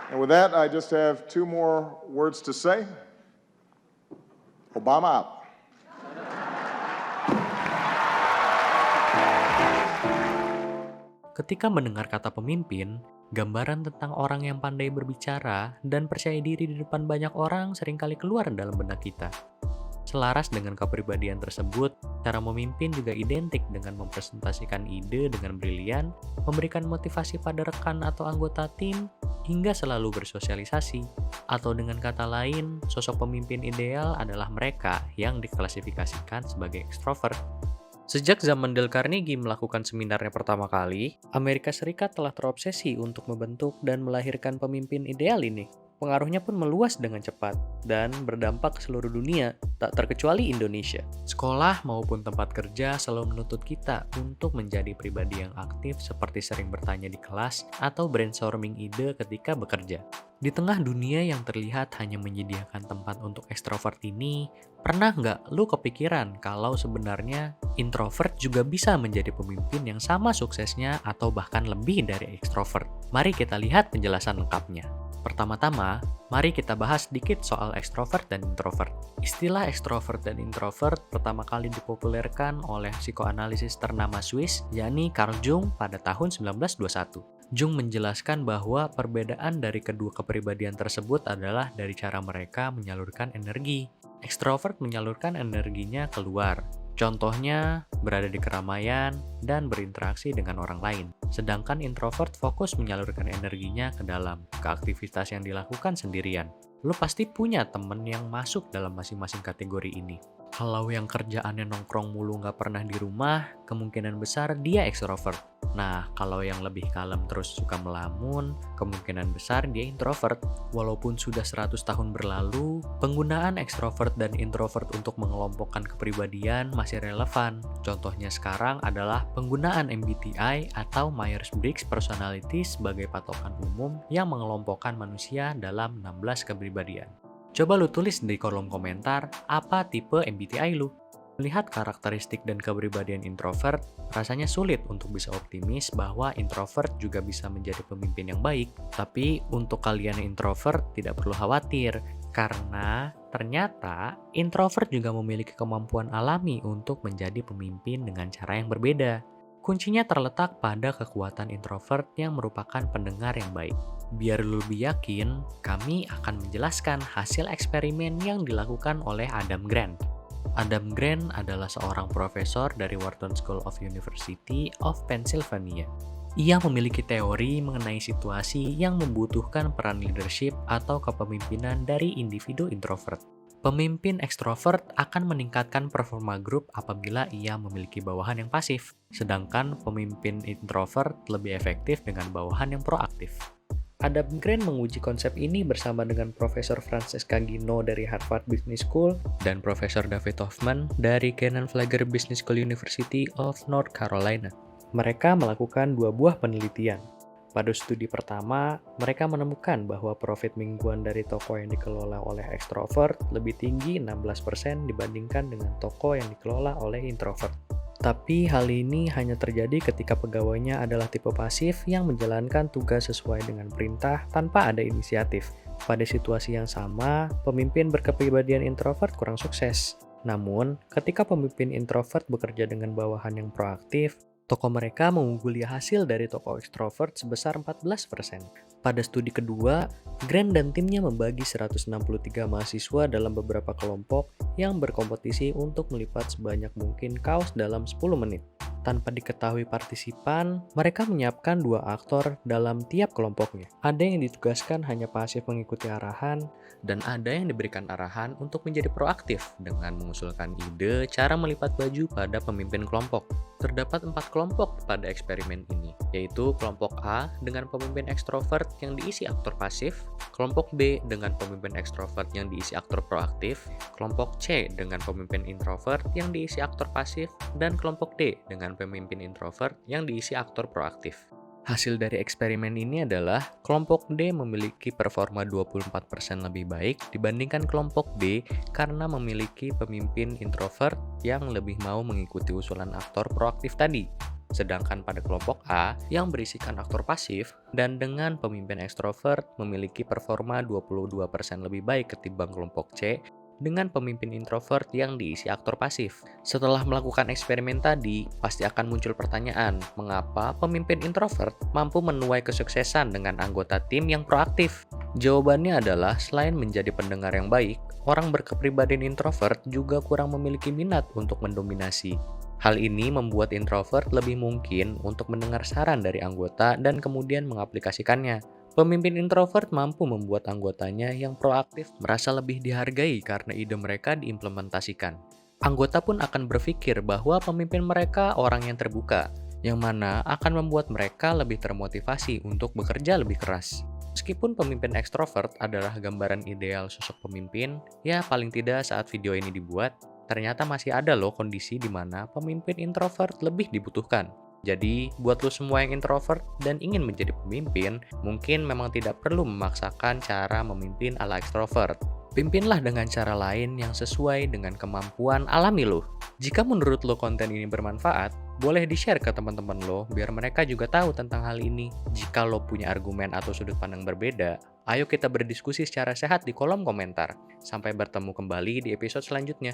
And with that, I just have two more words to say. Obama out. Ketika mendengar kata pemimpin, gambaran tentang orang yang pandai berbicara dan percaya diri di depan banyak orang seringkali keluar dalam benak kita. Selaras dengan kepribadian tersebut, cara memimpin juga identik dengan mempresentasikan ide dengan brilian, memberikan motivasi pada rekan atau anggota tim, hingga selalu bersosialisasi. Atau dengan kata lain, sosok pemimpin ideal adalah mereka yang diklasifikasikan sebagai ekstrovert. Sejak zaman Dale Carnegie melakukan seminarnya pertama kali, Amerika Serikat telah terobsesi untuk membentuk dan melahirkan pemimpin ideal ini. Pengaruhnya pun meluas dengan cepat dan berdampak ke seluruh dunia, tak terkecuali Indonesia. Sekolah maupun tempat kerja selalu menuntut kita untuk menjadi pribadi yang aktif seperti sering bertanya di kelas atau brainstorming ide ketika bekerja. Di tengah dunia yang terlihat hanya menyediakan tempat untuk ekstrovert ini, pernah nggak lu kepikiran kalau sebenarnya introvert juga bisa menjadi pemimpin yang sama suksesnya atau bahkan lebih dari ekstrovert? Mari kita lihat penjelasan lengkapnya. Pertama-tama, mari kita bahas sedikit soal ekstrovert dan introvert. Istilah ekstrovert dan introvert pertama kali dipopulerkan oleh psikoanalisis ternama Swiss, yakni Carl Jung pada tahun 1921. Jung menjelaskan bahwa perbedaan dari kedua kepribadian tersebut adalah dari cara mereka menyalurkan energi. Ekstrovert menyalurkan energinya keluar. Contohnya, berada di keramaian dan berinteraksi dengan orang lain. Sedangkan introvert fokus menyalurkan energinya ke dalam, ke aktivitas yang dilakukan sendirian. Lu pasti punya temen yang masuk dalam masing-masing kategori ini. Kalau yang kerjaannya nongkrong mulu nggak pernah di rumah, kemungkinan besar dia ekstrovert. Nah, kalau yang lebih kalem terus suka melamun, kemungkinan besar dia introvert. Walaupun sudah 100 tahun berlalu, penggunaan ekstrovert dan introvert untuk mengelompokkan kepribadian masih relevan. Contohnya sekarang adalah penggunaan MBTI atau Myers-Briggs Personality sebagai patokan umum yang mengelompokkan manusia dalam 16 kepribadian. Coba lu tulis di kolom komentar apa tipe MBTI lu. Melihat karakteristik dan kepribadian introvert, rasanya sulit untuk bisa optimis bahwa introvert juga bisa menjadi pemimpin yang baik. Tapi untuk kalian yang introvert tidak perlu khawatir, karena ternyata introvert juga memiliki kemampuan alami untuk menjadi pemimpin dengan cara yang berbeda. Kuncinya terletak pada kekuatan introvert yang merupakan pendengar yang baik. Biar lu lebih yakin, kami akan menjelaskan hasil eksperimen yang dilakukan oleh Adam Grant. Adam Grant adalah seorang profesor dari Wharton School of University of Pennsylvania. Ia memiliki teori mengenai situasi yang membutuhkan peran leadership atau kepemimpinan dari individu introvert. Pemimpin ekstrovert akan meningkatkan performa grup apabila ia memiliki bawahan yang pasif, sedangkan pemimpin introvert lebih efektif dengan bawahan yang proaktif. Adam Grant menguji konsep ini bersama dengan Profesor Francesca Gino dari Harvard Business School dan Profesor David Hoffman dari Kenan-Flagler Business School University of North Carolina. Mereka melakukan 2 buah penelitian. Pada studi pertama, mereka menemukan bahwa profit mingguan dari toko yang dikelola oleh ekstrovert lebih tinggi 16% dibandingkan dengan toko yang dikelola oleh introvert. Tapi hal ini hanya terjadi ketika pegawainya adalah tipe pasif yang menjalankan tugas sesuai dengan perintah tanpa ada inisiatif. Pada situasi yang sama, pemimpin berkepribadian introvert kurang sukses. Namun, ketika pemimpin introvert bekerja dengan bawahan yang proaktif, toko mereka mengungguli hasil dari toko ekstrovert sebesar 14%. Pada studi kedua, Grant dan timnya membagi 163 mahasiswa dalam beberapa kelompok yang berkompetisi untuk melipat sebanyak mungkin kaos dalam 10 menit. Tanpa diketahui partisipan, mereka menyiapkan 2 aktor dalam tiap kelompoknya. Ada yang ditugaskan hanya pasif mengikuti arahan, dan ada yang diberikan arahan untuk menjadi proaktif dengan mengusulkan ide cara melipat baju pada pemimpin kelompok. Terdapat 4 kelompok pada eksperimen ini, yaitu kelompok A dengan pemimpin ekstrovert yang diisi aktor pasif, kelompok B dengan pemimpin ekstrovert yang diisi aktor proaktif, kelompok C dengan pemimpin introvert yang diisi aktor pasif, dan kelompok D dengan pemimpin introvert yang diisi aktor proaktif. Hasil dari eksperimen ini adalah kelompok D memiliki performa 24% lebih baik dibandingkan kelompok B karena memiliki pemimpin introvert yang lebih mau mengikuti usulan aktor proaktif tadi. Sedangkan pada kelompok A yang berisikan aktor pasif dan dengan pemimpin ekstrovert memiliki performa 22% lebih baik ketimbang kelompok C dengan pemimpin introvert yang diisi aktor pasif. Setelah melakukan eksperimen tadi, pasti akan muncul pertanyaan, mengapa pemimpin introvert mampu menuai kesuksesan dengan anggota tim yang proaktif? Jawabannya adalah selain menjadi pendengar yang baik, orang berkepribadian introvert juga kurang memiliki minat untuk mendominasi. Hal ini membuat introvert lebih mungkin untuk mendengar saran dari anggota dan kemudian mengaplikasikannya. Pemimpin introvert mampu membuat anggotanya yang proaktif merasa lebih dihargai karena ide mereka diimplementasikan. Anggota pun akan berpikir bahwa pemimpin mereka orang yang terbuka, yang mana akan membuat mereka lebih termotivasi untuk bekerja lebih keras. Meskipun pemimpin ekstrovert adalah gambaran ideal sosok pemimpin, ya paling tidak saat video ini dibuat, ternyata masih ada loh kondisi di mana pemimpin introvert lebih dibutuhkan. Jadi, buat lo semua yang introvert dan ingin menjadi pemimpin, mungkin memang tidak perlu memaksakan cara memimpin ala ekstrovert. Pimpinlah dengan cara lain yang sesuai dengan kemampuan alami lo. Jika menurut lo konten ini bermanfaat, boleh di-share ke teman-teman lo biar mereka juga tahu tentang hal ini. Jika lo punya argumen atau sudut pandang berbeda, ayo kita berdiskusi secara sehat di kolom komentar. Sampai bertemu kembali di episode selanjutnya.